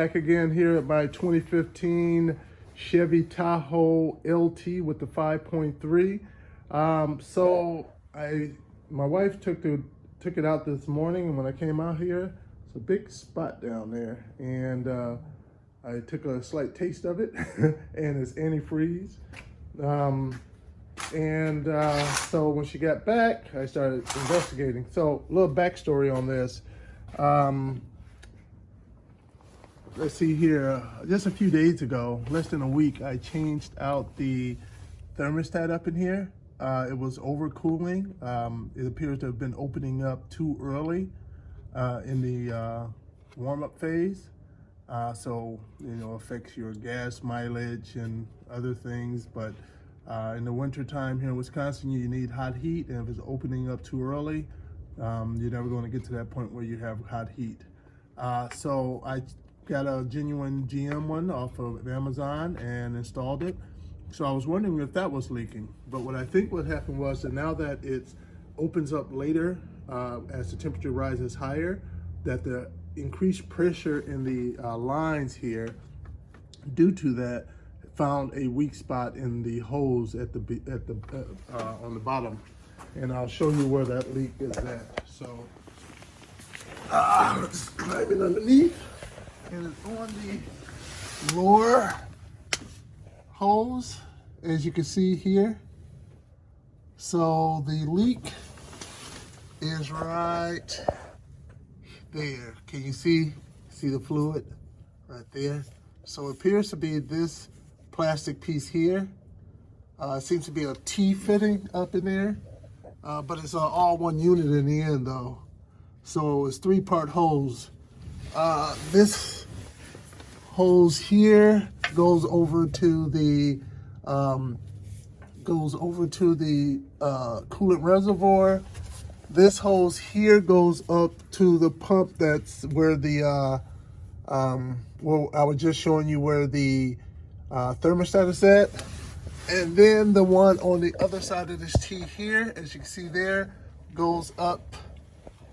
back again here at my 2015 Chevy Tahoe LT with the 5.3. My wife took it out this morning, and when I came out here, it's a big spot down there, and I took a slight taste of it, and it's antifreeze. So when she got back, I started investigating. So a little backstory on this. Let's see here, just a few days ago, less than a week, I changed out the thermostat up in here. It was overcooling. It appears to have been opening up too early in the warm-up phase. So, affects your gas mileage and other things. But in the winter time here in Wisconsin, you need hot heat. And if it's opening up too early, you're never going to get to that point where you have hot heat. So I got a genuine GM one off of Amazon and installed it. So I was wondering if that was leaking. But what I think what happened was that now that it opens up later, as the temperature rises higher, that the increased pressure in the lines here, due to that, found a weak spot in the hose at on the bottom. And I'll show you where that leak is at. So let's climb it underneath. And it's on the lower hose, as you can see here. So the leak is right there. Can you see the fluid right there? So it appears to be this plastic piece here. It seems to be a T fitting up in there, but it's all one unit in the end though. So it's 3-part hose. This hose here goes over to the coolant reservoir. This hose here goes up to the pump. That's where the well, I was just showing you where the thermostat is at. And then the one on the other side of this T here, as you can see there, goes up.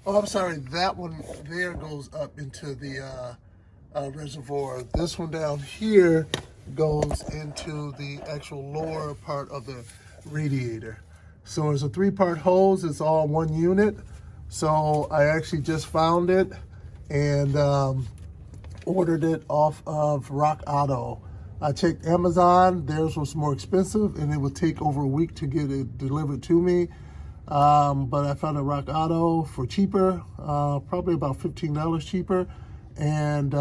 Oh, I'm sorry, that one there goes up into the reservoir. This one down here goes into the actual lower part of the radiator. So it's a 3-part hose. It's all one unit. So I actually just found it and ordered it off of RockAuto. I checked Amazon. Theirs was more expensive, and it would take over a week to get it delivered to me. But I found a RockAuto for cheaper, probably about $15 cheaper, and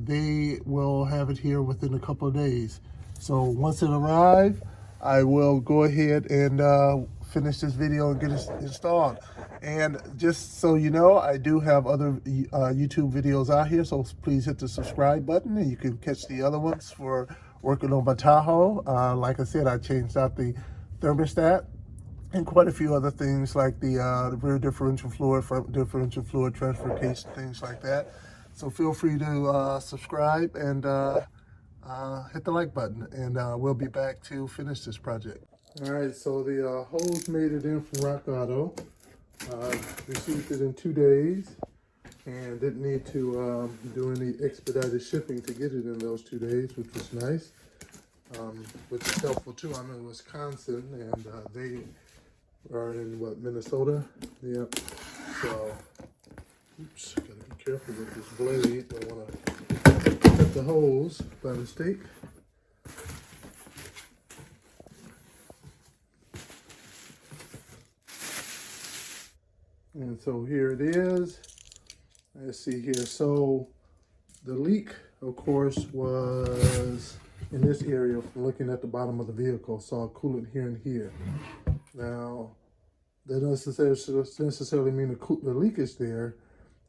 they will have it here within a couple of days. So once it arrives, I will go ahead and finish this video and get it installed. And just so you know, I do have other YouTube videos out here, so please hit the subscribe button, and you can catch the other ones for working on my Tahoe. Like I said, I changed out the thermostat and quite a few other things like the rear differential fluid, front differential fluid transfer case, things like that. So feel free to subscribe and hit the like button, and we'll be back to finish this project. All right, so the hose made it in from RockAuto. Received it in 2 days and didn't need to do any expedited shipping to get it in those 2 days, which was nice, which is helpful too. I'm in Wisconsin, and they are in Minnesota? Yep. So, oops, gotta be careful with this blade. Don't want to cut the hose by mistake. And so here it is. Let's see here. So the leak, of course, was in this area from looking at the bottom of the vehicle. Saw coolant here and here. Now, that doesn't necessarily mean the leak is there.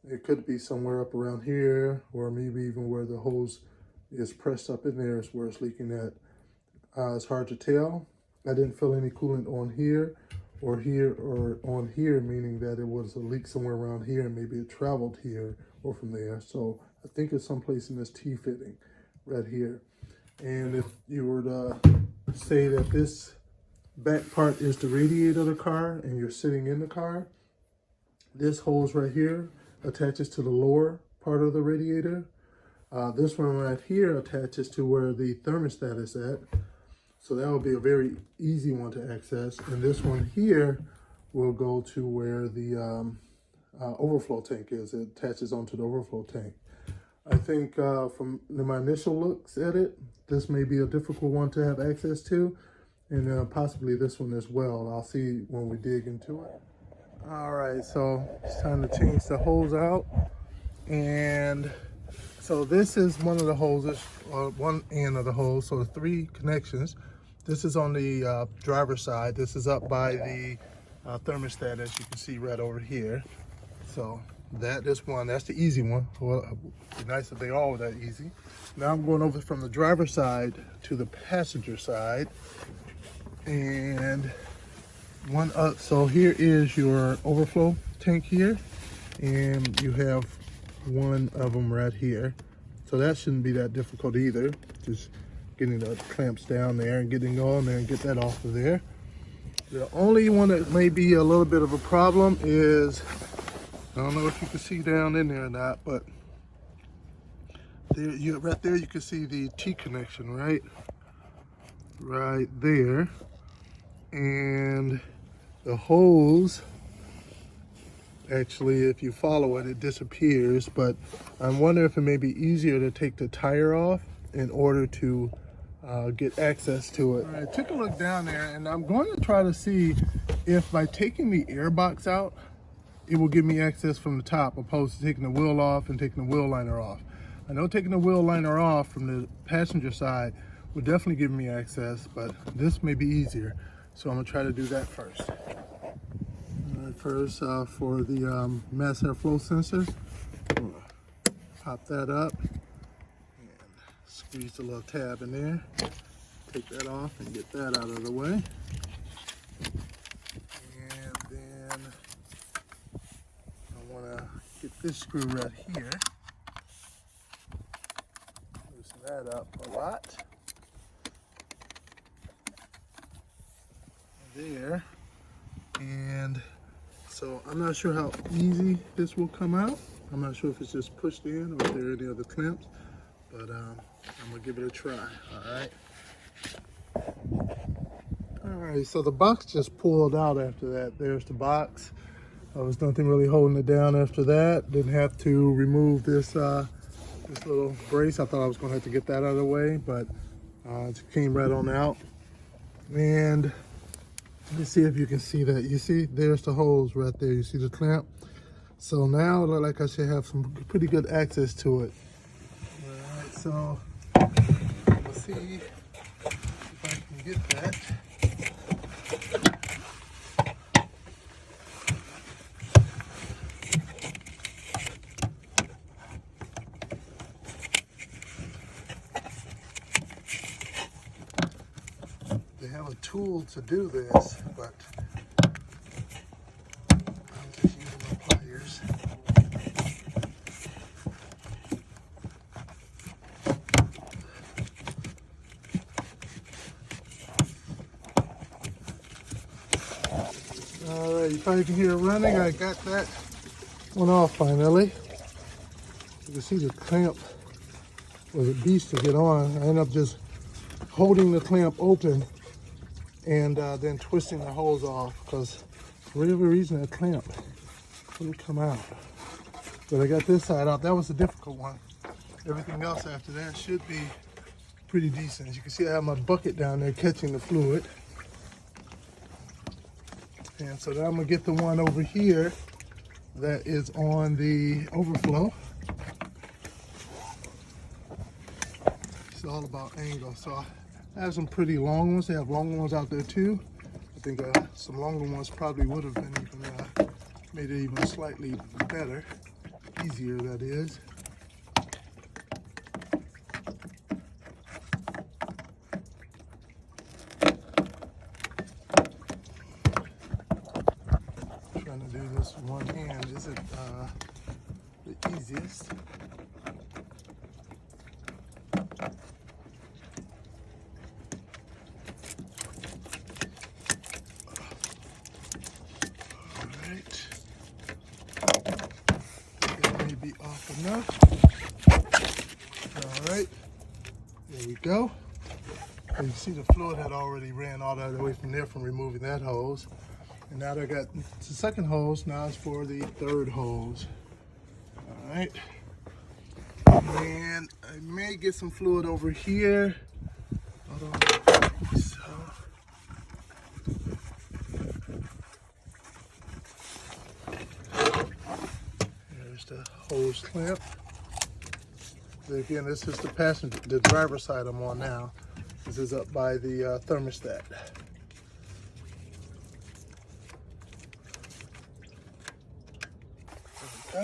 It could be somewhere up around here, or maybe even where the hose is pressed up in there is where it's leaking at. It's hard to tell. I didn't feel any coolant on here or on here, meaning that it was a leak somewhere around here and maybe it traveled here or from there. So I think it's someplace in this T fitting right here. And if you were to say that this back part is the radiator of the car and you're sitting in the car, this hose right here attaches to the lower part of the radiator. This one right here attaches to where the thermostat is at. So that will be a very easy one to access. And this one here will go to where the overflow tank is. It attaches onto the overflow tank. I think from my initial looks at it, this may be a difficult one to have access to, and possibly this one as well. I'll see when we dig into it. All right, so it's time to change the hose out. And so this is one of the hoses, one end of the hose, so 3 connections. This is on the driver's side. This is up by the thermostat, as you can see right over here. So this one, that's the easy one. Well, it'd be nice if they all were that easy. Now I'm going over from the driver's side to the passenger side. And one up, so here is your overflow tank here. And you have one of them right here. So that shouldn't be that difficult either. Just getting the clamps down there and getting on there and get that off of there. The only one that may be a little bit of a problem is, I don't know if you can see down in there or not, but there, right there you can see the T connection, right there. And the hose, actually, if you follow it, it disappears, but I'm wondering if it may be easier to take the tire off in order to get access to it. All right, took a look down there, and I'm going to try to see if by taking the air box out, it will give me access from the top, opposed to taking the wheel off and taking the wheel liner off. I know taking the wheel liner off from the passenger side would definitely give me access, but this may be easier. So I'm gonna try to do that first. All right, first for the mass airflow sensor, pop that up and squeeze the little tab in there. Take that off and get that out of the way. And then I wanna get this screw right here. Loosen that up a lot. There, and so I'm not sure how easy this will come out. I'm not sure if it's just pushed in or if there are any other clamps, but I'm gonna give it a try. All right, so the box just pulled out after that. There's the box. There was nothing really holding it down after that. Didn't have to remove this this little brace. I thought I was gonna have to get that out of the way, but it came right on out. And let me see if you can see that. You see, there's the hose right there. You see the clamp? So now it looks like I should have some pretty good access to it. All right, so we'll see if I can get that. They have a tool to do this, but I'm just using my pliers. All right, you probably can hear it running. I got that one off finally. You can see the clamp was a beast to get on. I ended up just holding the clamp open and then twisting the hose off because for whatever reason that clamp wouldn't come out. But I got this side out. That was a difficult one. Everything else after that should be pretty decent. As you can see, I have my bucket down there catching the fluid. And so now I'm gonna get the one over here that is on the overflow. It's all about angle. So I have some pretty long ones. They have longer ones out there too. I think some longer ones probably would have been even made it even slightly better, easier that is. Trying to do this with one hand isn't the easiest. Be off enough. go. And you see the fluid had already ran all the way from there from removing that hose. And now I got the second hose. Now it's for the third hose. All right. And I may get some fluid over here. Hold on. So, there's the hose clamp. Again, this is the driver's side I'm on now. This is up by the thermostat. There we go.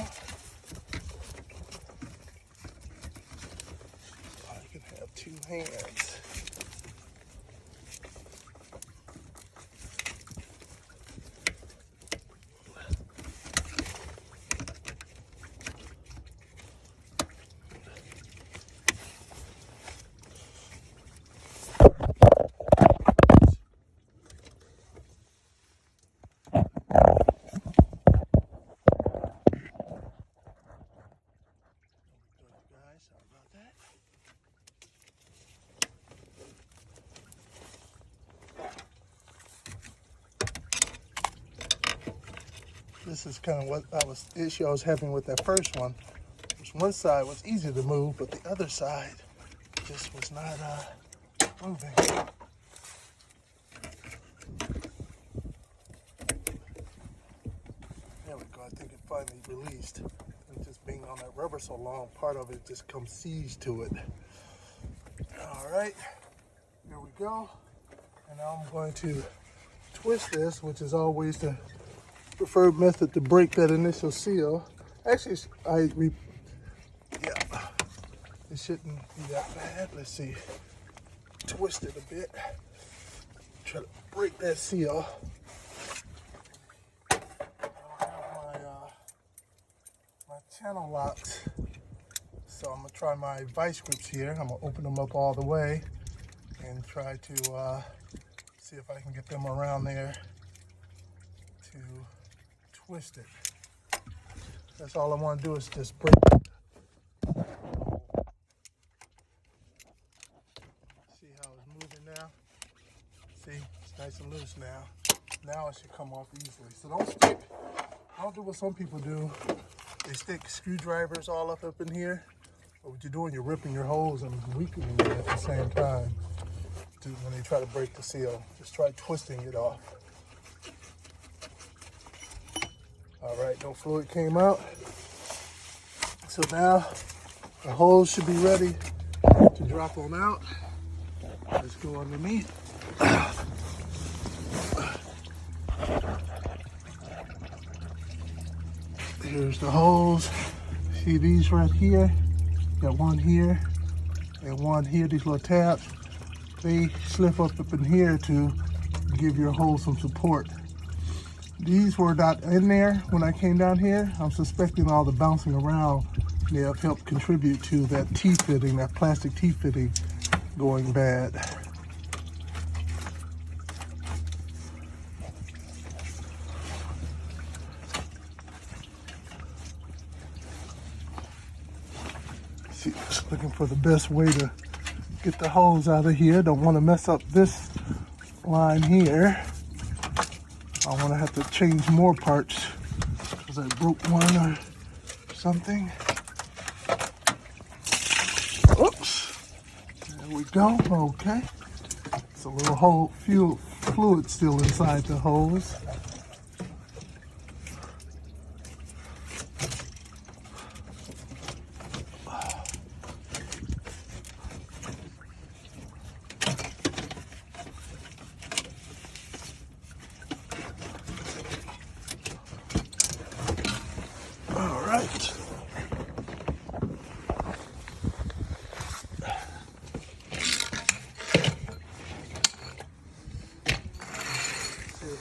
I can have two hands. This is kind of what issue I was having with that first one. One side was easy to move, but the other side just was not moving. There we go. I think it finally released. And just being on that rubber so long, part of it just comes seized to it. All right, here we go. And now I'm going to twist this, which is always the preferred method to break that initial seal. Actually, it shouldn't be that bad. Let's see, twist it a bit, try to break that seal. I have my channel locks, so I'm gonna try my vice grips here. I'm gonna open them up all the way and try to see if I can get them around there to twist it. That's all I want to do is just break it. See how it's moving now? See, it's nice and loose now. Now it should come off easily. So don't do what some people do. They stick screwdrivers all up in here. But what you're doing, you're ripping your hose and weakening it at the same time when they try to break the seal. Just try twisting it off. All right, no fluid came out. So now the hose should be ready to drop on out. Let's go underneath. Here's the hose. See these right here? Got one here and one here, these little tabs. They slip up in here to give your hose some support. These were not in there when I came down here. I'm suspecting all the bouncing around may have helped contribute to that T-fitting, that plastic T-fitting going bad. See, just looking for the best way to get the hose out of here. Don't want to mess up this line here. I want to have to change more parts because I broke one or something. Oops. There we go. Okay. It's a little fluid still inside the hose.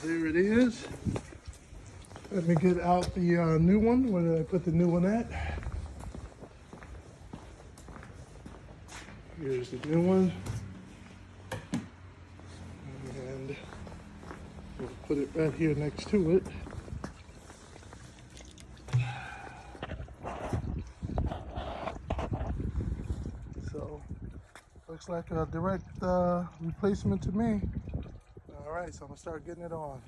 There it is. Let me get out the new one. Where did I put the new one at? Here's the new one. And we'll put it right here next to it. So, looks Looks like a direct replacement to me. All right, so I'm gonna start getting it on.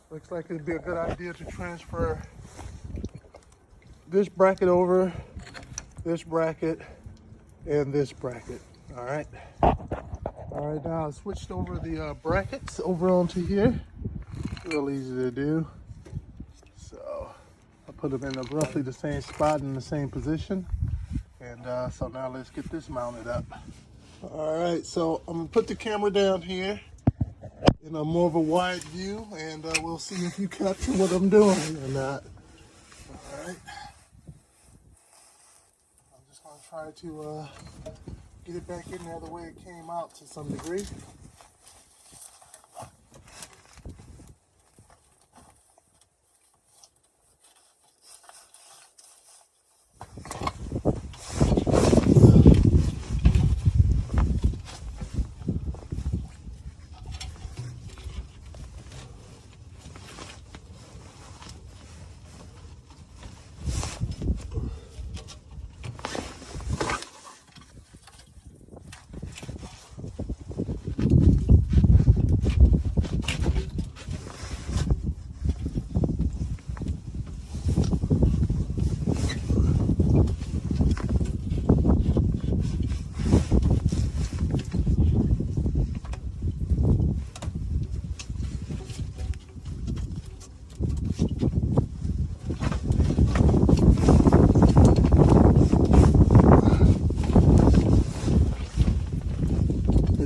Looks like it'd be a good idea to transfer this bracket over, this bracket, and this bracket. All right. All right, now I switched over the brackets over onto here. Real easy to do. So I put them in roughly the same spot in the same position. And so now let's get this mounted up. All right, so I'm gonna put the camera down here in a more of a wide view, and we'll see if you capture what I'm doing or not. All right. I'm just gonna try to get it back in there the way it came out to some degree.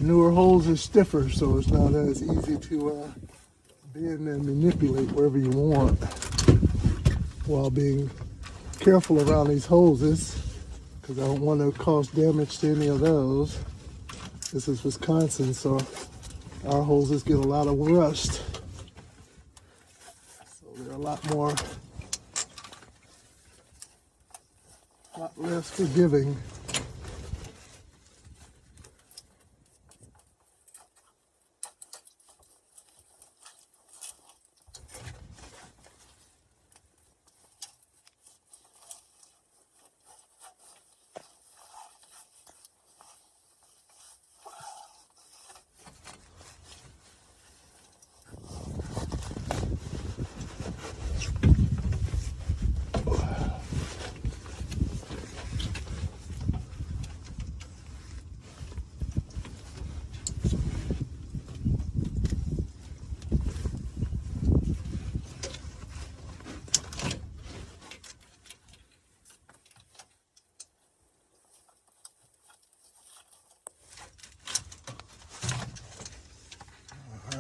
Newer holes are stiffer, so it's not as easy to bend and manipulate wherever you want, while being careful around these hoses, because I don't want to cause damage to any of those. This is Wisconsin, so our hoses get a lot of rust, so they're a lot less forgiving.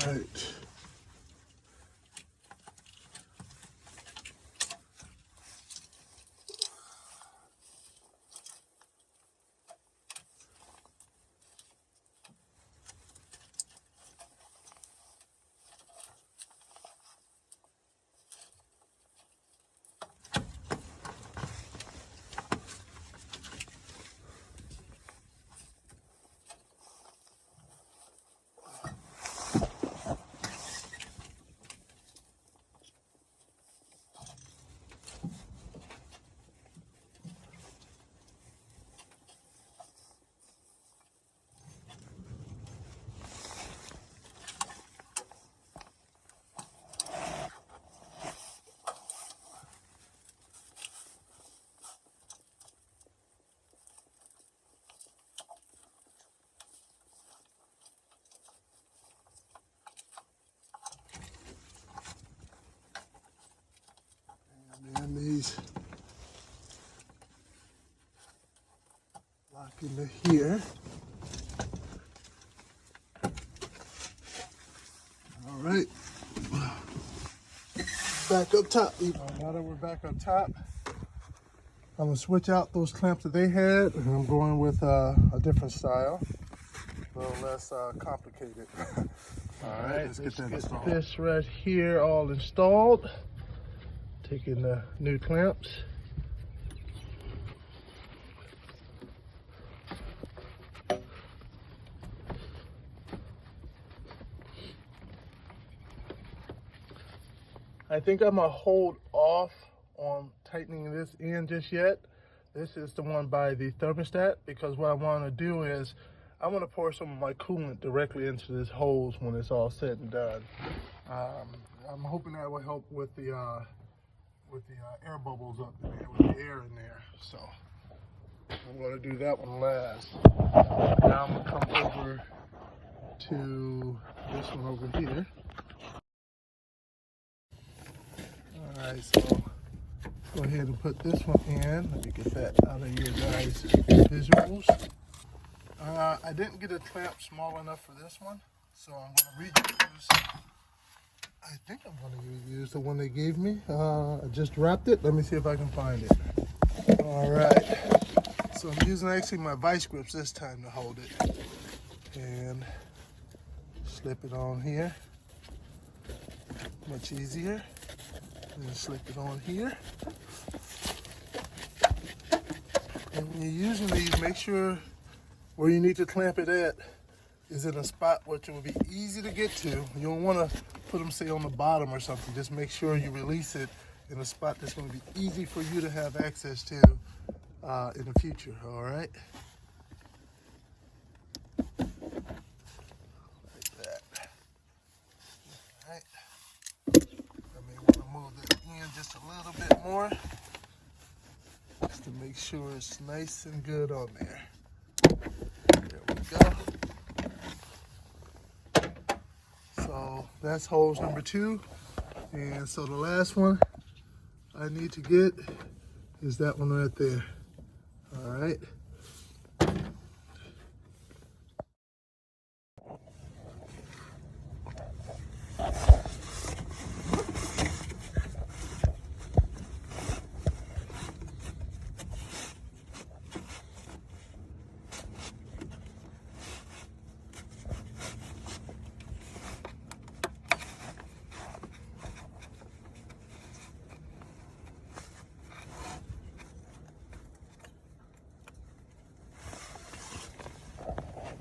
Right. And these lock into here. All right, back up top. Now that we're back up top, I'm gonna switch out those clamps that they had, and I'm going with a different style, a little less complicated. All right, let's get that installed. This right here all installed. Taking the new clamps. I think I'm gonna hold off on tightening this in just yet. This is the one by the thermostat, because what I want to do is I'm gonna pour some of my coolant directly into this hose when it's all said and done. I'm hoping that will help with the air bubbles up in there, with the air in there. So I'm gonna do that one last. Now I'm gonna come over to this one over here. All right, so go ahead and put this one in. Let me get that out of your guys' visuals. I didn't get a clamp small enough for this one, so I'm going to reuse. I think I'm going to reuse the one they gave me. I just wrapped it. Let me see if I can find it. All right. So I'm using actually my vice grips this time to hold it. And slip it on here. Much easier. And slip it on here. And when you're using these, make sure where you need to clamp it at is in a spot which will be easy to get to. You don't want to put them, say, on the bottom or something. Just make sure you release it in a spot that's going to be easy for you to have access to in the future, all right? Like that. All right. I may want to move that in just a little bit more just to make sure it's nice and good on there. There we go. So that's hose number 2. And so the last one I need to get is that one right there. All right.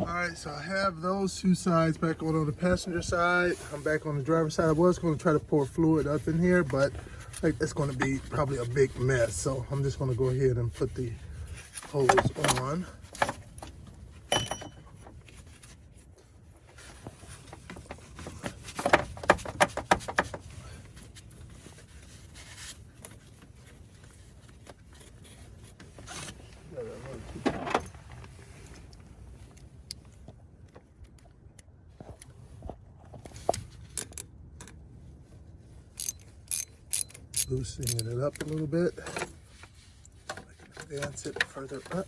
Alright, so I have those 2 sides back on the passenger side. I'm back on the driver's side. I was going to try to pour fluid up in here, but it's going to be probably a big mess. So I'm just going to go ahead and put the hose on. Loosening it up a little bit. I can advance it further up.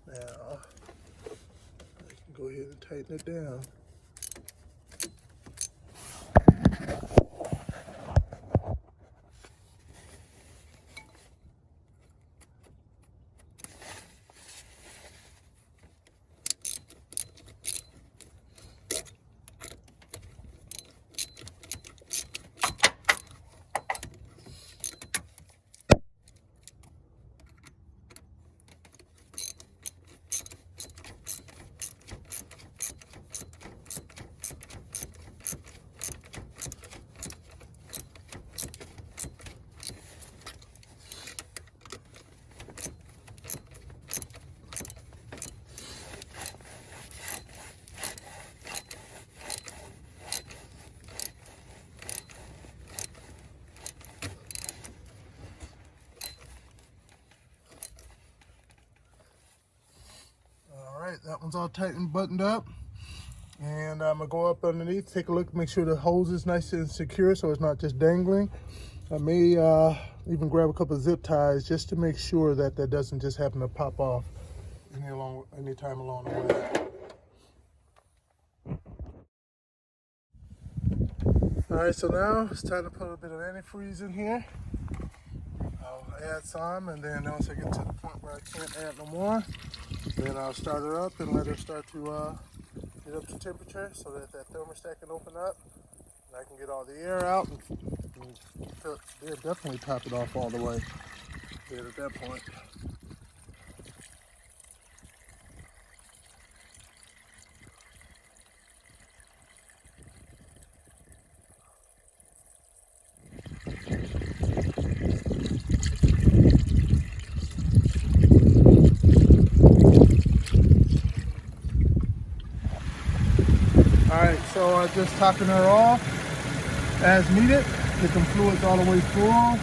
Now, I can go ahead and tighten it down. That one's all tight and buttoned up, and I'm gonna go up underneath, take a look, make sure the hose is nice and secure so it's not just dangling. I may even grab a couple of zip ties just to make sure that that doesn't just happen to pop off any time along the way. All right, so now it's time to put a bit of antifreeze in here. I'll add some, and then once I get to the point where I can't add no more, then I'll start her up and let her start to get up to temperature so that that thermostat can open up and I can get all the air out and they'll definitely top it off all the way there at that point. All right, so just topping her off as needed. Get some fluids all the way full.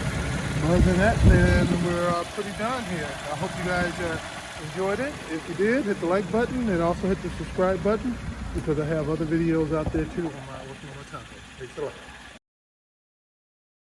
Other than that, then we're pretty done here. I hope you guys enjoyed it. If you did, hit the like button and also hit the subscribe button because I have other videos out there too on my Working on my Tahoe. Thanks a lot.